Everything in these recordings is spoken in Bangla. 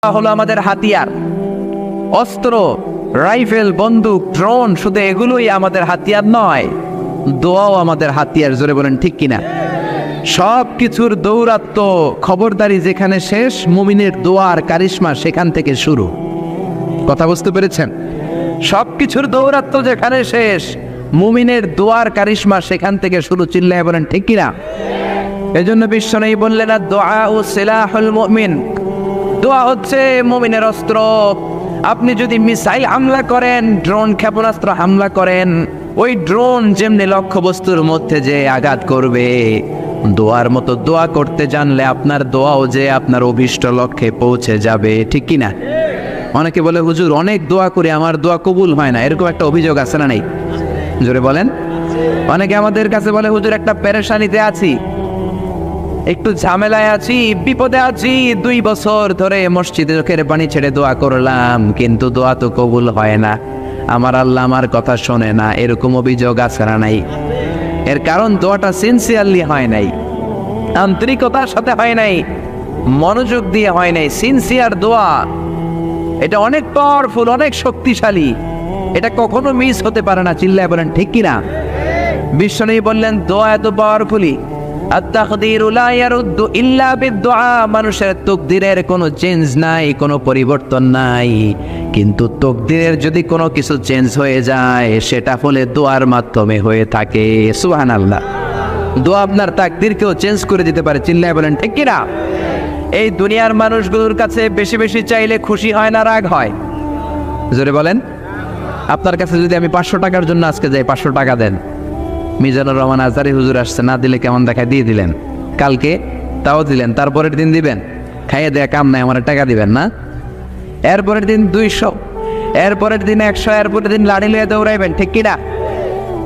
হলো আমাদের হাতিয়ার, অস্ত্র, রাইফেল, বন্দুক, ড্রোন, শুধু এগুলোই আমাদের হাতিয়ার নয়, দোয়াও আমাদের হাতিয়ার। জোরে বলেন ঠিক কিনা? সব কিছুর দৌরাত্ম, খবরদারি যেখানে শেষ, মুমিনের দোয়ার কারিশমা সেখান থেকে শুরু। কথা বুঝতে পেরেছেন? সব কিছুর দৌরাত্ম যেখানে শেষ, মুমিনের দোয়ার কারিশমা সেখান থেকে শুরু। চিল্লায় বলেন ঠিক কিনা? এজন্য বিশ্বনবী বললেন, দুআউ সিলাহুল মুমিন, দোয়া হচ্ছে মুমিনের অস্ত্র। আপনি যদি মিসাইল হামলা করেন, ড্রোন ক্ষেপণাস্ত্র হামলা করেন, ওই ড্রোন যেমনি লক্ষ্যবস্তুর মধ্যে যে আঘাত করবে, দোয়ার মতো দোয়া করতে জানলে আপনার দোয়াও যে আপনার অভিষ্ট লক্ষ্যে পৌঁছে যাবে। ঠিক কিনা? অনেকে বলে, হুজুর অনেক দোয়া করি, আমার দোয়া কবুল হয় না, এরকম একটা অভিযোগ আছে না নেই? জোরে বলেন। অনেকে আমাদের কাছে বলে, হুজুর একটা পেরেশানিতে আছি, একটু ঝামেলায় আছি, বিপদে আছি, 2 বছর ধরে মসজিদে চোখের পানি ছেড়ে দোয়া করলাম, কিন্তু দোয়া তো কবুল হয় না, আমার আল্লাহ আমার কথা শোনে না। এরকম অভিযোগ আছে না নাই? এর কারণ দোয়াটা সিনসিয়ারলি হয় নাই, আন্তরিকতার সাথে হয় নাই, মনোযোগ দিয়ে হয় নাই। সিনসিয়ার দোয়া এটা অনেক পাওয়ারফুল, অনেক শক্তিশালী, এটা কখনো মিস হতে পারে না। চিল্লায় বলেন ঠিক কিনা? বিশ্বনবী বললেন, দোয়া এত পাওয়ারফুলি, আত-তাকদীরু লা ইয়ারুদ্দু ইল্লা বিদ-দুআ, মানুষের তাকদীরের কোনো চেঞ্জ নাই, কোনো পরিবর্তন নাই, কিন্তু তাকদীরের যদি কোনো কিছু চেঞ্জ হয়ে যায়, সেটা হলে দোয়ার মাধ্যমে হয়ে থাকে। সুবহানাল্লাহ। দোয়া আপনার তাকদীরকেও চেঞ্জ করে দিতে পারে। চিল্লায় বলেন ঠিক কিনা? এই দুনিয়ার মানুষগুলোর কাছে বেশি বেশি চাইলে খুশি হয় না রাগ হয়? জোরে বলেন। আপনার কাছে যদি আমি 500 টাকার জন্য আজকে যাই, 500 টাকা দেন, মিজানুর রহমান আজহারী হুজুর আসছে, না দিলে কেমন দেখায়, দিয়ে দিলেন। কালকে তাও দিলেন, তারপরের দিন দিবেন, খাইয়ে দেয়া কাম নাই, আমার টাকা দিবেন না। এরপরের দিন 200, এরপরের দিন 100, এরপরের দিন লাড়ি লইয়া দৌড়াইবেন। ঠিক কিনা?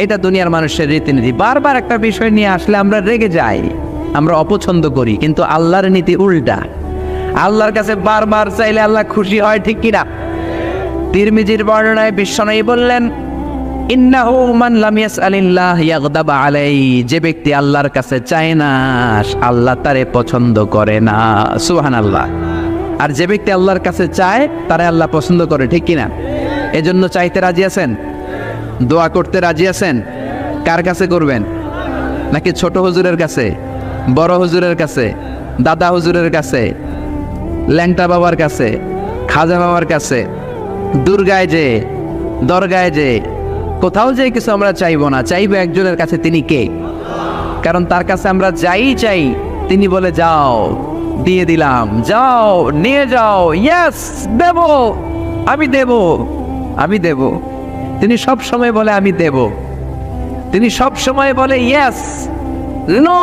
এটা দুনিয়ার মানুষের রীতিনীতি। বারবার একটা বিষয় নিয়ে আসলে আমরা রেগে যাই, আমরা অপছন্দ করি, কিন্তু আল্লাহর নীতি উল্টা। আল্লাহর কাছে বারবার চাইলে আল্লাহ খুশি হয়। ঠিক কিনা? তিরমিজির বর্ণনায় বিশ্বনবী বললেন, ইন্নাহু মান লাম ইয়াসআলিল্লাহ ইয়াগদাব আলাইহি, যে ব্যক্তি আল্লাহর কাছে চায় না, আল্লাহ তারে পছন্দ করে না। সুবহানাল্লাহ। আর যে ব্যক্তি আল্লাহর কাছে চায়, তারে আল্লাহ পছন্দ করে। ঠিক কিনা? এজন্য চাইতে রাজি আছেন? দোয়া করতে রাজি আছেন? কার কাছে করবেন? নাকি ছোট হুজুরের কাছে, বড় হুজুরের কাছে, দাদা হুজুরের কাছে, ল্যাংটা বাবার কাছে, খাজা বাবার কাছে, দুর্গায় যে, দরগায় যে, কোথাও যে কিছু আমরা চাইবো না, চাইবো একজনের কাছে। তিনি কে? কারণ তার কাছে আমরা যাই চাই, তিনি বলে যাও, দিয়ে দিলাম, যাও নিয়ে যাও, ইয়েস দেব, আমি দেব, আমি দেব। তিনি সব সময় বলে আমি দেব, তিনি সব সময় বলে ইয়েস। নো,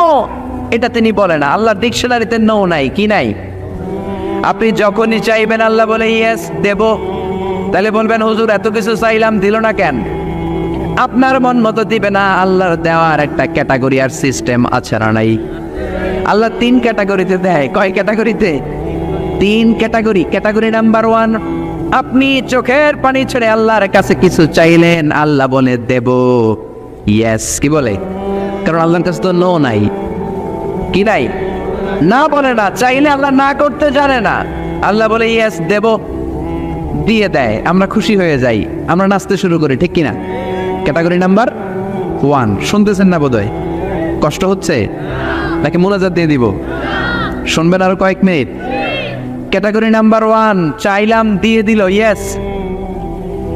এটা তিনি বলে না। আল্লাহর ডিকশনারিতে নো নাই। কি নাই? আপনি যখনই চাইবেন আল্লাহ বলে ইয়েস দেব। তাহলে বলবেন, হুজুর এত কিছু চাইলাম, দিল না কেন? আপনার মন মতো দিবে না। আল্লাহর দেওয়ার একটা ক্যাটাগরি আর সিস্টেম আছে না নাই? আল্লাহ 3 ক্যাটাগরিতে দেয়। কয় ক্যাটাগরিতে? 3 ক্যাটাগরি। ক্যাটাগরি নাম্বার 1, আপনি চোখের পানি ছেড়ে আল্লাহর কাছে কিছু চাইলেন, আল্লাহ বলে দেব, ইয়েস। কি বলে? কারণ আল্লাহর কাছে তো নো নাই। কি নাই? না বলে না। চাইলে আল্লাহ না করতে জানে না, আল্লাহ বলে ইয়েস দেব, দিয়ে দেয়। আমরা খুশি হয়ে যাই, আমরা নাচতে শুরু করি। ঠিক কিনা? Category number 1। শুনতেছেন না বোধহয়? কষ্ট হচ্ছে নাকি মোনাজাত দিয়ে দিব? শুনবেন আরো কয়েক মিনিট? ক্যাটাগরি নাম্বার 1, চাইলাম, দিয়ে দিল, ইয়েস।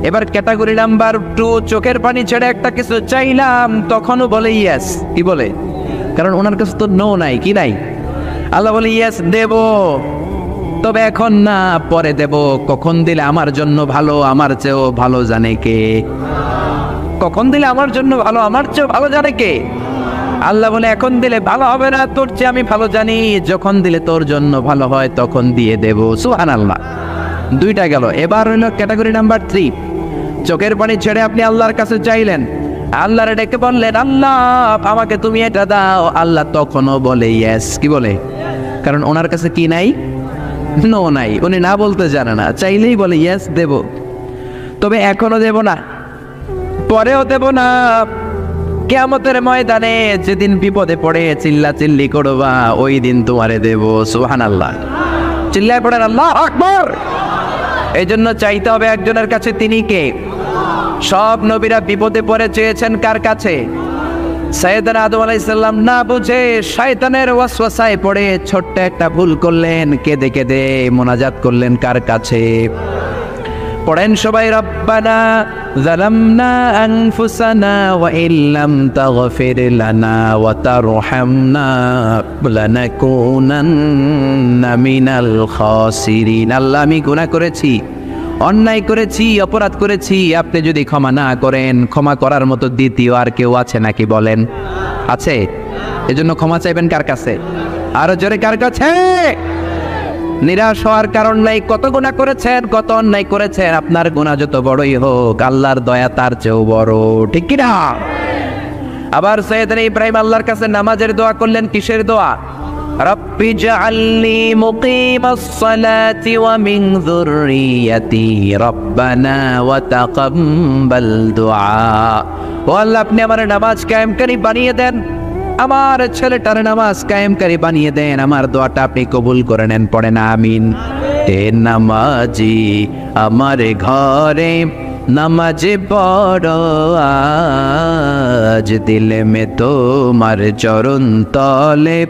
এবার ক্যাটাগরি নাম্বার 2, চোখের পানি ছেড়ে একটা কিছু চাইলাম, তখনও বলে ইয়েস। কি বলে? কারণ ওনার কাছে তো নো নাই। কি নাই? আল্লাহ বলে ইয়েস দেব, তবে এখন না, পরে দেব। কখন দিলে আমার জন্য ভালো, আমার চেয়েও ভালো জানে কে? কখন দিলে আমার জন্য ভালো, আমার চেয়েও ভালো জানে কে? আল্লাহ বলে এখন দিলে ভালো হবে না, তোর চেয়ে আমি ভালো জানি, যখন দিলে তোর জন্য ভালো হয় তখন দিয়ে দেব। সুবহানাল্লাহ। 2টা গেল। এবার হইল ক্যাটাগরি নাম্বার 3, চোখের পানি ছেড়ে আপনি আল্লাহর কাছে চাইলেন, আল্লাহরে ডেকে বললেন, আল্লাহ আমাকে তুমি এটা দাও, আল্লাহ তখনও বলে ইয়েস। কি বলে? কারণ ওনার কাছে কি নাই? নো নাই। উনি না বলতে জানে না, চাইলেই বলে ইয়েস দেব, তবে এখনো দেব না, পরেও দেব না। কিয়ামতের ময়দানে যেদিন বিপদে পড়ে চিল্লা চিল্লি করবা, ওই দিন তোমারে দেব। সুবহানাল্লাহ। চিল্লায় পড়েন আল্লাহু আকবার। এই জন্য চাইতে হবে একজনের কাছে, তিনি কে? সব নবীরা বিপদে পড়ে চেয়েছেন কার কাছে? সাইয়েদনা আদম আলাইহিস সালাম না বুঝে শয়তানের ওয়াসওয়াসায় পড়ে ছোট্ট একটা ভুল করলেন, কেঁদে কেঁদে মোনাজাত করলেন কার কাছে? পড়েন সবাই, রব্বানা যালামনা আনফুসানা ওয়া ইল্লাম তাগফির লানা ওয়া তারহামনা লানাকুনান্না মিনাল খাসিরিন। আল্লাহ, আমি গুনাহ করেছি, অন্যায় করেছি, অপরাধ করেছি, আপনি যদি ক্ষমা না করেন, ক্ষমা করার মতো দ্বিতীয় আর কেউ আছে নাকি বলেন? আছে? এজন্য ক্ষমা চাইবেন কার কাছে? আরো জোরে, কার কাছে? নিরাশ হওয়ার কারণ নাই। কত গুনাহ করেছেন, কত অন্যায় করেছেন, আপনার গুনাহ যত বড়ই হোক, আল্লাহর দয়া তার চেয়েও বড়, ঠিক কি না? আবার সাইয়েদনা ইব্রাহিম আল্লাহর কাছে নামাজের দোয়া করলেন। কিসের দোয়া? রব্বি জাআলনি মুকিমাস সালাতি ওয়া মিন যুররিয়াতি রব্বানা ওয়া তাকাব্বাল দুআ। ও আল্লাহ, আপনি আমার নামাজ কায়েমকারী বানিয়ে দেন, আমার ছেলেটার নামাজ কায়েমকারী বানিয়ে দেন, আমার দোয়াটা আপনি কবুল করে নেন। পড়েন আমিন। এ নামাজি আমার ঘরে নামাজ পড়ো আজ, দিলে মে তোমার চরণ তলে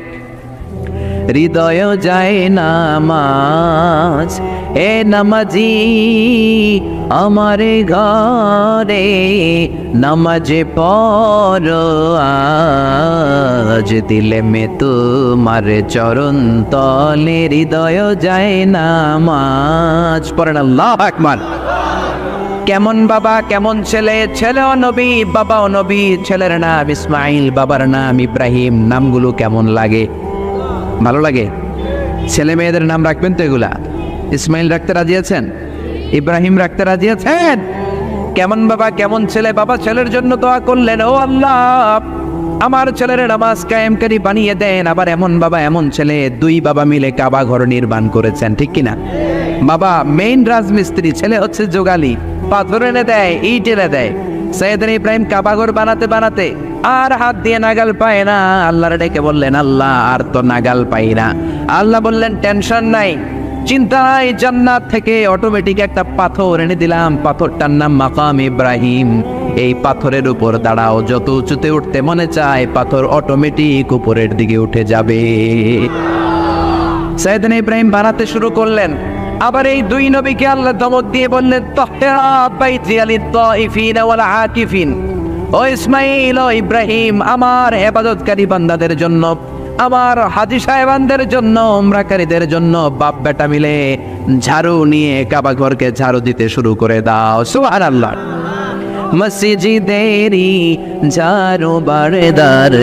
হৃদয় যায় নামাজ। এ নামাজি আমার ঘরে নামাজ পড়ো আজ, দিলে মে তোমার চরণ তলে হৃদয় যায় নামাজ। পড়েন আল্লাহু আকবার। কেমন বাবা, কেমন ছেলে? ছেলেও নবী, বাবাও নবী। ছেলের নাম ইসমাইল, বাবার নাম ইব্রাহিম। নামগুলো কেমন লাগে? ভালো লাগে? ছেলে মেয়েদের নাম রাখবেন তো এগুলা? ইসমাইল রাখতে রাজি আছেন? ইব্রাহিম রাখতে রাজি আছেন? কেমন বাবা, কেমন ছেলে? বাবা ছেলের জন্য দোয়া করলেন, ও আল্লাহ, আমার ছেলের নামাজ কায়েমকারী বানিয়ে দেন। আবার এমন বাবা, এমন ছেলে, দুই বাবা মিলে কাবা ঘর নির্মাণ করেছেন, ঠিক কিনা? বাবা মেইন রাজমিস্ত্রি, ছেলে হচ্ছে যোগালী, পাথর এনে দেয়, ইট এনে দেয়। সাইয়েদনা ইব্রাহিম কাবা ঘর বানাতে বানাতে আর হাত দিয়ে নাগাল পায় না। আল্লাহর ডেকে বললেন, আল্লাহ আর তো নাগাল পাই না। আল্লাহ বললেন, টেনশন নাই, চিন্তা নাই, জান্নাত থেকে অটোমেটিক একটা পাথর এনে দিলাম, পাথরটার নাম মাকাম ইব্রাহিম। এই পাথরের উপর দাঁড়াও, যত উঁচুতে উঠতে মনে চায় পাথর অটোমেটিক উপরের দিকে উঠে যাবে। সাইয়েদনা ইব্রাহিম বানাতে শুরু করলেন। আবার এই দুই নবীকে আল্লাহ ধমক দিয়ে বললেন, তাহরা বাইতি লিত-তাইফিন ওয়াল আকিফিন। ও ইসমাইল, ও ইব্রাহিম, আমার ইবাদতকারী বান্দাদের জন্য, আমার হাজী সাহেবানদের জন্য, উমরাকারীদের জন্য বাপ বেটা মিলে ঝাড়ু নিয়ে কাবা ঘরকে ঝাড়ু দিতে শুরু করে দাও। সুবহানাল্লাহ। মসজিদেরি ঝাড়ু বারদার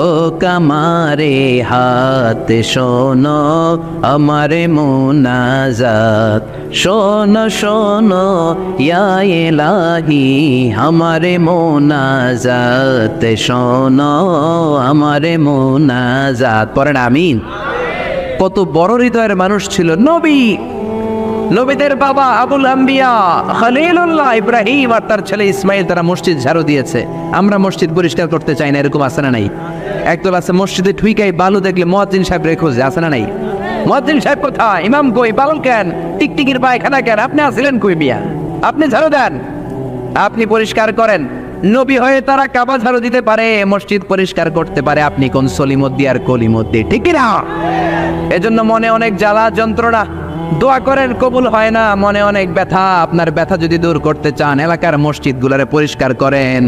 ও কামারে হাত, শোনো আমার মুনাজাত, শোনো শোনো ইয়া ইলাহি আমার মুনাজাত, শোনো আমার মুনাজাত। পড়েন আমিন। কত বড় হৃদয়ের মানুষ ছিল নবী, নবীদের বাবা আবুল আম্বিয়া খলিলুল্লাহ ইব্রাহিম আর তার ছেলে ইসমাইল, তারা মসজিদ ঝাড়ু দিয়েছে। আমরা মসজিদ পরিষ্কার করতে চাই না, এরকম আছে না নাই? একদল আছে মসজিদে ঠুইকাই বালু দেখলে মুয়াজ্জিন সাহেব রে খোঁজে, আছে না নাই? মুয়াজ্জিন সাহেব কোথায়? ইমাম কই? বালু কেন? টিকটিকির পায়খানা কেন? আপনি আসলেন কই মিয়া? আপনি ঝাড়ু দেন, আপনি পরিষ্কার করেন। নবী হয়ে তারা কাবা ঝাড়ু দিতে পারে, মসজিদ পরিষ্কার করতে পারে, আপনি কোন সলিমদ্দি আর কলিমদ্দি, ঠিক কি না? এজন্য মনে অনেক জ্বালা যন্ত্রণা, দোয়া করেন কবুল হয় না, মনে অনেক ব্যথা। আপনার ব্যথা যদি দূর করতে চান, এলাকার মসজিদগুলোরে পরিষ্কার করেন,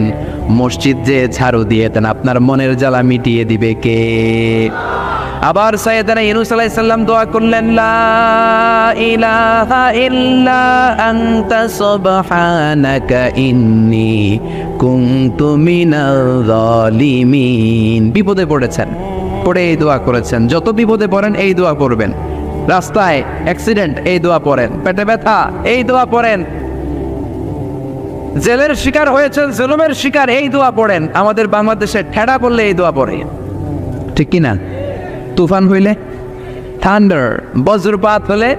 মসজিদ যে ঝাড়ু দিয়ে দেন, আপনার মনের জ্বালা মিটিয়ে দিবে কে? আবার সাইয়েদনা ইউনূস আলাইহিস সালাম দোয়া করলেন, লা ইলাহা ইল্লা আনতা সুবহানাকা ইন্নী কুনতু মিনাল যালিমিন। বিপদে পড়েছেন, পড়ে এই দোয়া করেছেন। যত বিপদে পড়েন এই দোয়া করবেন। রাস্তায় অ্যাক্সিডেন্ট, এই দোয়া পড়েন। পেটে ব্যথা, এই দোয়া পড়েন। জেলের শিকার হয়েছেন, জুলুমের শিকার, এই দোয়া পড়েন। আমাদের বাংলাদেশে ঠেড়া পড়লে এই দোয়া পড়ে, ঠিক কি না? তুফান হইলে, থান্ডার, বজ্রপাত হলে,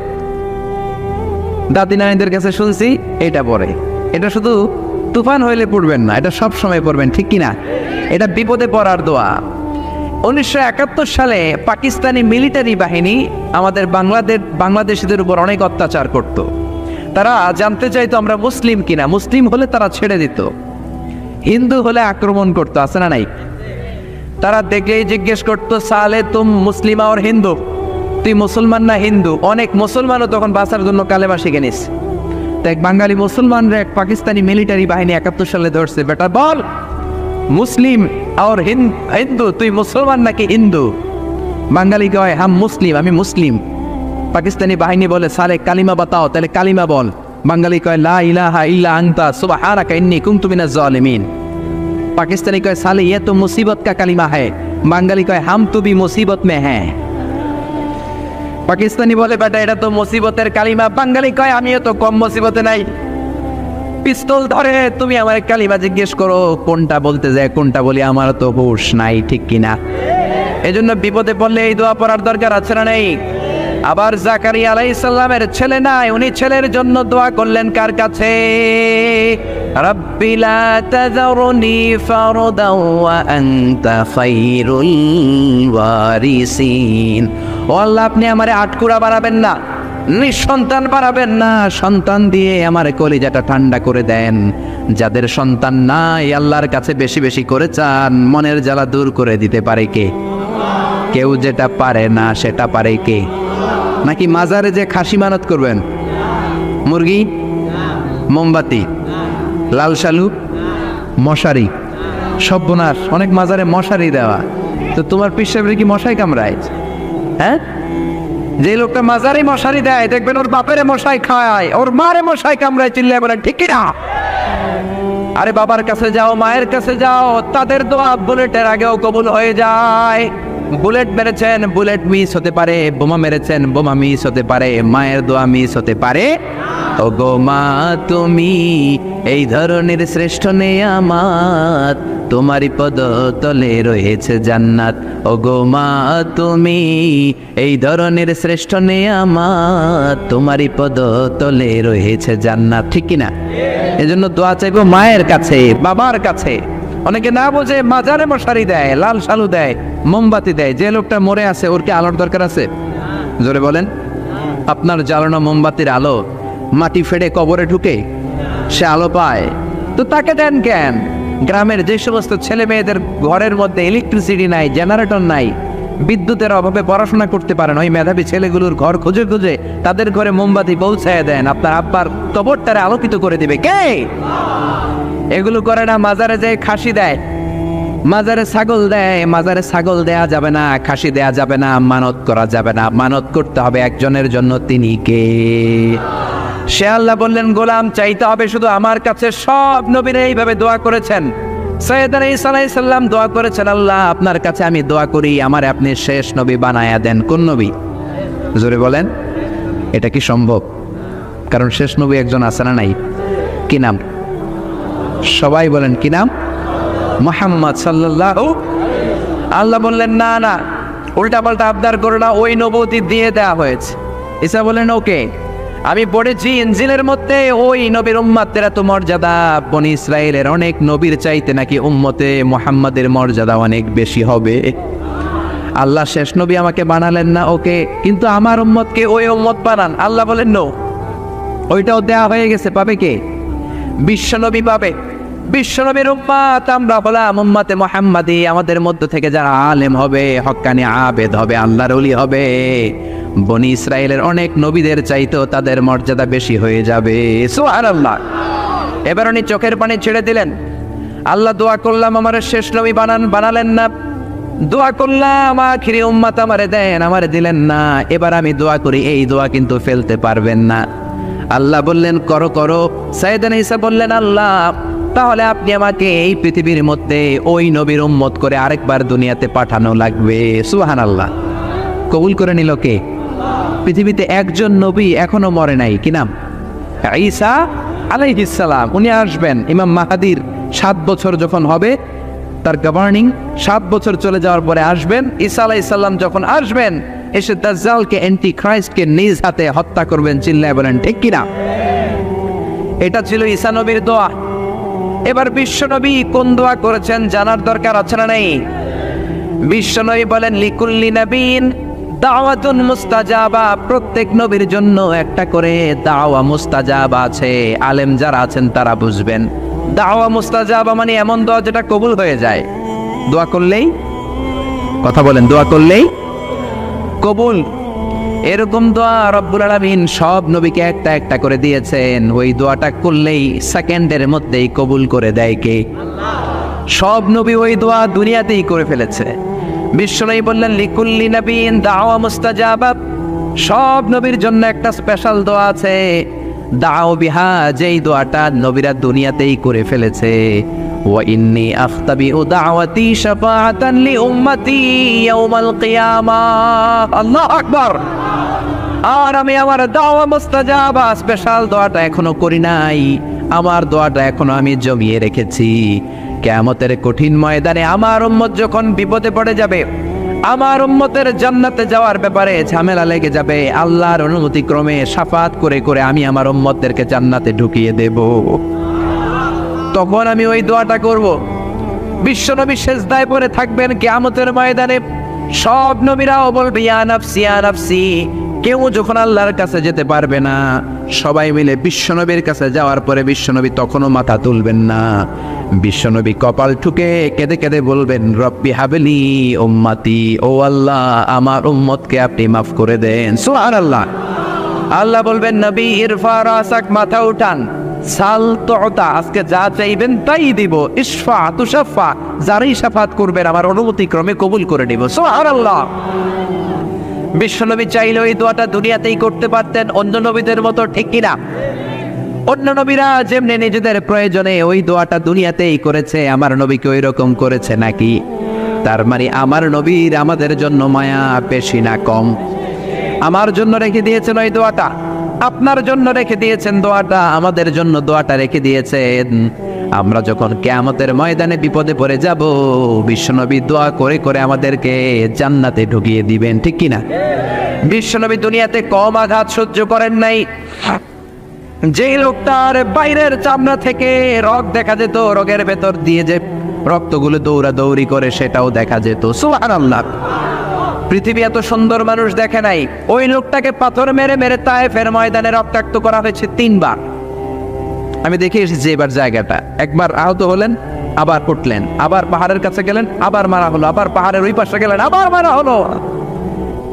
দাদি নানিদের কাছে শুনছি এটা পড়ে। এটা শুধু তুফান হইলে পড়বেন না, এটা সব সময় পড়বেন, ঠিক কি না? এটা বিপদে পড়ার দোয়া। 1971 সালে পাকিস্তানি মিলিটারি বাহিনী আমাদের বাংলাদেশিদের উপর অনেক অত্যাচার করত। তারা জানতে চাইতো আমরা মুসলিম কিনা, মুসলিম হলে তারা ছেড়ে দিত, হিন্দু হলে আক্রমণ করতো, আছে না নাই? তারা দেখলেই জিজ্ঞেস করতো সালে তুম মুসলিমা আর হিন্দু, তুই মুসলমান না হিন্দু? অনেক মুসলমানও তখন বাঁচার জন্য কালেমা শিখে নিস। তো এক বাঙালি মুসলমানরা এক পাকিস্তানি মিলিটারি বাহিনী 71 সালে ধরছে, বেটা বল মুসলিম আর হিন্দু, তুই মুসলমান নাকি হিন্দু? বাঙালি কয় হাম মুসলিম, আমি মুসলিম। পাকিস্তানি বাহিনী বলে সালে কালিমা বাতাও, তাহলে কালিমা বল। বাঙালি কয় লা ইলাহা ইল্লা আনতা সুবহানাকা ইন্নী কুনতু মিনাজ জালিমিন। পাকিস্তানি কয় সালে ये तो मुसीबत का कलिमा है, বাঙালি কয় হাম তো भी मुसीबत में हैं। পাকিস্তানি বলে বেটা এটা তো মুসিবতের কালিমা, বাঙালি কয় আমিও তো কম মুসিবতে নাই। পিস্তল ধরে তুমি আমার কালিমা জিজ্ঞেস করো কোনটা বলতে যায় কোনটা বলি, আমার তো হুঁশ নাই, ঠিক কিনা? এজন্য বিপদে পড়লে এই দোয়া পড়ার দরকার আছে না নেই? আবার জাকারিয়া আলাইহিস সালামের ছেলে নাই, উনি ছেলের জন্য দোয়া করলেন কার কাছে? রাব্বি লা তাযারুনি ফারদাও ওয়া আনতা খায়রুল ওয়ারিসিন। ও আল্লাহ, আপনি আমারে আটকুরা বানাবেন না, নিঃসন্তান বানাবেন না, সন্তান দিয়ে আমার কলিজাটা ঠান্ডা করে দেন। যাদের সন্তান নাই আল্লাহর কাছে বেশি বেশি করে চান, মনের জ্বালা দূর করে দিতে পারে কে? কেউ যেটা পারে না সেটা পারে কে? নাকি মাজারে যে খাসি মানত করবেন, মুরগি, মোমবাতি, লাল শালু, মশারি? সর্বনাশ, অনেক মাজারে মশারি দেওয়া। তো তোমার পীর সাহেবের কি মশাই কামড়ায়? হ্যাঁ, যে লোকটা মাজারে মশারি দেয় দেখবেন ওর বাপেরে মশাই খায়, ওর মারে মশাই কামড়ায়, চিল্লায় বলেন ঠিক কিনা? আরে বাবার কাছে যাও, মায়ের কাছে যাও, তাদের দোয়া বুলেটের আগেও কবুল হয়ে যায়। বুলেট মেরেছেন, বুলেট মিস হতে পারে, বোমা মেরেছেন, বোমা মিস হতে পারে, মায়ের দোয়া মিস হতে পারে। ও গো মা তুমি এই ধরনের শ্রেষ্ঠ নেয়ামত, তোমারই পদ তলে রয়েছে জান্নাত। ও গো মা তুমি এই ধরনের শ্রেষ্ঠ নেয়ামত, তোমারই পদ তলে রয়েছে জান্নাত, ঠিক কিনা? এজন্য দোয়া চাইবো মায়ের কাছে, বাবার কাছে। অনেকে না বোঝে মাজারে মশারি দেয়, লাল শালু দেয়, মোমবাতি দেয়। যে লোকটা মরে আছে ওর কি আলোর দরকার আছে? জোরে বলেন। আপনার জ্বালানো মোমবাতির আলো মাটি ফেড়ে কবরে ঢুকে সে আলো পায়, তো তাকে দেন কেন? গ্রামের যে সমস্ত ছেলে মেয়েদের ঘরের মধ্যে ইলেকট্রিসিটি নাই, জেনারেটর নাই, বিদ্যুতের অভাবে পড়াশোনা করতে পারেন, ওই মেধাবী ছেলেগুলোর ঘর খুঁজে খুঁজে তাদের ঘরে মোমবাতি পৌঁছায় দেন, আপনার আব্বার কবরটারে আলোকিত করে দিবে কে? এগুলো করে না, মাজারে যায় খাসি দেয়, মাজারে ছাগল দেয়। মাজারে ছাগল দেয়া যাবে না, খাসি দেয়া যাবে না, মানত করা যাবে না। মানত করতে হবে একজনের জন্য, তিনি কে? সে আল্লাহ বললেন গোলাম চাইতে হবে শুধু আমার কাছে। সব নবীরা এইভাবে দোয়া করেছেন। সৈয়দনা ঈসা আলাইহিস সালাম দোয়া করেছেন, আল্লাহ আপনার কাছে আমি দোয়া করি আমারে আপনি শেষ নবী বানায়া দেন। কোন নবী? জোরে বলেন। এটা কি সম্ভব? কারণ শেষ নবী একজন আছে না নাই? কি নাম? সবাই বলেন কি নাম? মুহাম্মদ সাল্লাল্লাহু। আল্লাহ বললেন না না, উল্টা পাল্টা আবদার করো না, ওই নবুয়তি দিয়ে দেয়া হয়েছে। ঈসা বলেন ওকে, আমি পড়েছি ইনজিলের মধ্যে ওই নবীর উম্মতের এত মর্যাদা, বনি ইসরায়েলের অনেক নবীর চাইতে নাকি উম্মতে মুহাম্মাদের মর্যাদা অনেক বেশি হবে। আল্লাহ শেষ নবী আমাকে বানালেন না, ওকে, কিন্তু আমার উম্মতকে ওই উম্মত বানান। আল্লাহ বলেন নো, ওইটাও দেয়া হয়ে গেছে। পাবে কে? বিশ্বনবী পাবে। বিশ্বনবীর উম্মত আমরা হলাম উম্মতে মুহাম্মাদি। আমাদের মধ্য থেকে যারা আলেম হবে, হক্কানি আবেদ হবে, আল্লাহর ওলি হবে, বনি ইসরায়েলের অনেক নবীদের চাইতেও তাদের মর্যাদা বেশি হয়ে যাবে। সুবহানাল্লাহ। এবার উনি চোখের পানি ছেড়ে দিলেন। আল্লাহ দোয়া করলাম আমার শেষ নবী বানালেন না, দোয়া করলাম আখিরি উম্মত আমারে দেন, আমারে দিলেন না। এবার আমি দোয়া করি, এই দোয়া কিন্তু ফেলতে পারবেন না। আল্লাহ বললেন করো করো। সাইয়েদনা ঈসা বললেন আল্লাহ তাহলে আপনি আমাকে এই পৃথিবীর মধ্যে ওই নবীর উম্মত করে আরেকবার দুনিয়াতে পাঠানো লাগবে। সুবহানাল্লাহ। কবুল করে নিল কে? পৃথিবীতে একজন নবী এখনো মরে নাই। কি নাম? ঈসা আলাইহিস সালাম। উনি আসবেন ইমাম মাহাদির 7 বছর যখন হবে, তার গভর্নিং 7 বছর চলে যাওয়ার পরে আসবেন। ঈসা আলাইহিস সালাম যখন আসবেন, এসে দাজ্জালকে, অ্যান্টি ক্রাইস্টকে নিজ হাতে হত্যা করবেন। চিল্লায় বলেন ঠিক কিনা? এটা ছিল ঈসা নবীর দোয়া। এবার বিশ্ব নবী কোন দোয়া করেছেন জানার দরকার আছে না নেই? বিশ্বনবী বলেন লিকুল্লি নবীন দাওয়াতুন মুস্তাজাবা, প্রত্যেক নবীর জন্য একটা করে দাওয়া মুস্তাজাবা আছে। আলেম যারা আছেন তারা বুঝবেন, দাওয়া মুস্তাজাবা মানে এমন দোয়া যেটা কবুল হয়ে যায়। দোয়া করলেই, কথা বলেন, দোয়া করলেই কবুল। এরকম দোয়া রব্বুল আলামিন সব নবীকে একটা একটা করে দিয়েছেন। ওই দোয়াটা করলেই সেকেন্ডের মধ্যেই কবুল করে দেয় কে? সব নবী ওই দোয়া দুনিয়াতেই করে ফেলেছে। বিশ্বনবী বললেন লিকুল্লি নবীন দাওয়া মুস্তাজাবা, সব নবীর জন্য একটা স্পেশাল দোয়া আছে, দাও বিহা, যেই দোয়াটা নবীরা দুনিয়াতেই করে ফেলেছে। ওয়া ইন্নী আখতাবিউ দাওয়াতি শাফাআতান লি উম্মতি ইয়াউমাল কিয়ামাহ। আল্লাহু আকবার। আর আমি আমার দাওয়া মুস্তাজাবা স্পেশাল দোয়াটা এখনো করি নাই, আমার দোয়াটা এখনো আমি জমিয়ে রেখেছি। কিয়ামতের কঠিন ময়দানে আমার উম্মত যখন বিপদে পড়ে যাবে, আমার উম্মতের জান্নাতে যাওয়ার ব্যাপারে ঝামেলা লেগে যাবে, আল্লাহর অনুমতি ক্রমে শাফাত করে করে আমি আমার উম্মতদেরকে জান্নাতে ঢুকিয়ে দেব। তখন আমি ওই দোয়াটা করব। বিশ্বনবী সেজদায় পড়ে থাকবেন কিয়ামতের ময়দানে, সব নবীরাও বলবে ইয়া নাফসি ইয়া নাফসি। কেউ যখন আল্লাহর কাছে যেতে পারবে না, সবাই মিলে বিশ্বনবীর কাছে যাওয়ার পরে বিশ্বনবী তখনও মাথা তুলবেন না। বিশ্বনবী কপাল ঠুকে কেঁদে কেঁদে বলবেন রব্বি হাবলি উম্মতি, ও আল্লাহ আমার উম্মতকে আপনি মাফ করে দেন। সুবহানাল্লাহ। আল্লাহ বলবেন নবী ইরফা রাসাক, মাথা উঠান, সাল তুতা, আজকে যা চাইবেন তাই দিব, ইশফা তুশাফা, যারাই শাফাত করবেন আমার অনুমতি ক্রমে কবুল করে দিব। সুবহানাল্লাহ। বিশ্বনবী চাইলে ওই দোয়াটা দুনিয়াতেই করতে পারতেন অন্য নবীদের মতো, ঠিক কিনা? অন্য নবীরা যেমনি নিজেদের প্রয়োজনে ওই দোয়াটা দুনিয়াতেই করেছে, আমার নবীকে ওই রকম করেছে নাকি? তার মানে আমার নবীর আমাদের জন্য মায়া বেশি না কম? আমার জন্য রেখে দিয়েছেন ওই দোয়াটা, আপনার জন্য রেখে দিয়েছেন দোয়াটা, আমাদের জন্য দোয়াটা রেখে দিয়েছেন। আমরা যখন কিয়ামতের ময়দানে বিপদে পড়ে যাব, বিশ্বনবী দোয়া করে করে আমাদেরকে জান্নাতে ঢুকিয়ে দিবেন, ঠিক কিনা? বিশ্বনবী দুনিয়াতে কম আঘাত সহ্য করেন নাই। যেই লোকটার বাইরের চামড়া থেকে রগ দেখা যেত, রগের ভেতর দিয়ে যে রক্তগুলো দৌড়াদৌড়ি করে সেটাও দেখা যেত। সুবহানাল্লাহ। পৃথিবী এত সুন্দর মানুষ দেখে নাই। ওই লোকটাকে পাথর মেরে মেরে তায়েফের ময়দানে রক্তাক্ত করা হয়েছে 3 বার। আমি দেখে এসেছি এবার জায়গাটা। একবার আহত হলেন, আবার উঠলেন, আবার পাহাড়ের কাছে গেলেন, আবার মারা হলো, আবার পাহাড়ের ওই পাশে গেলেন, আবার মারা হলো।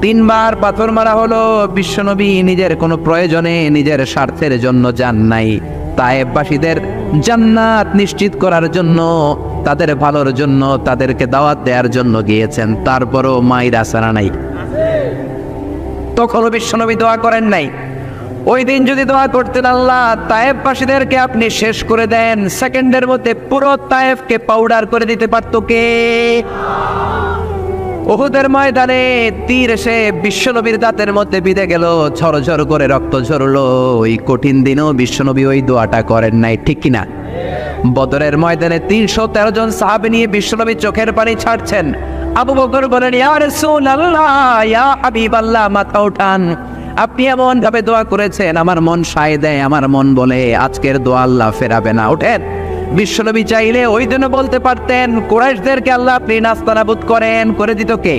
3 বার পাথর মারা হলো। বিশ্বনবী নিজের কোনো প্রয়োজনে, নিজের স্বার্থের জন্য যান নাই, তায়েফবাসীদের জান্নাত নিশ্চিত করার জন্য, তাদের ভালোর জন্য, তাদেরকে দাওয়াত দেওয়ার জন্য গিয়েছেন। তারপরও মায়ের আসারা নাই, তখনও বিশ্বনবী দোয়া করেন নাই। ওই দিন যদি দোয়া করতেন আল্লাহ তায়েফবাসীদেরকে আপনি শেষ করে দেন, সেকেন্ডের মধ্যে পুরো তায়েফকে পাউডার করে দিতে পারত কে? উহুদের ময়দানে তীর এসে বিশ্বনবীর দাঁতের মধ্যে বিঁধে গেল, ঝরঝর করে রক্ত ঝরলো। ওই কঠিন দিনেও বিশ্বনবী ওই দোয়াটা করেন নাই, ঠিক কিনা? বদরের ময়দানে 313 জন সাহাবী নিয়ে বিশ্বনবী চোখের পানি ছাড়ছেন। আবু বকর বলেন ইয়া রাসূলুল্লাহ ইয়া হাবিবাল্লাহ, মাথা উঠান, আপনি এমন ভাবে দোয়া করেছেন আমার মন সায় দেয়, আমার মন বলে আজকের দোয়া আল্লাহ ফেরাবে না, ওঠেন। বিশ্বনবী চাইলে ওই দিনও বলতে পারতেন কুরাইশদেরকে আল্লাহ আপনি নাস্তানাবুদ করেন, করে দিত কে?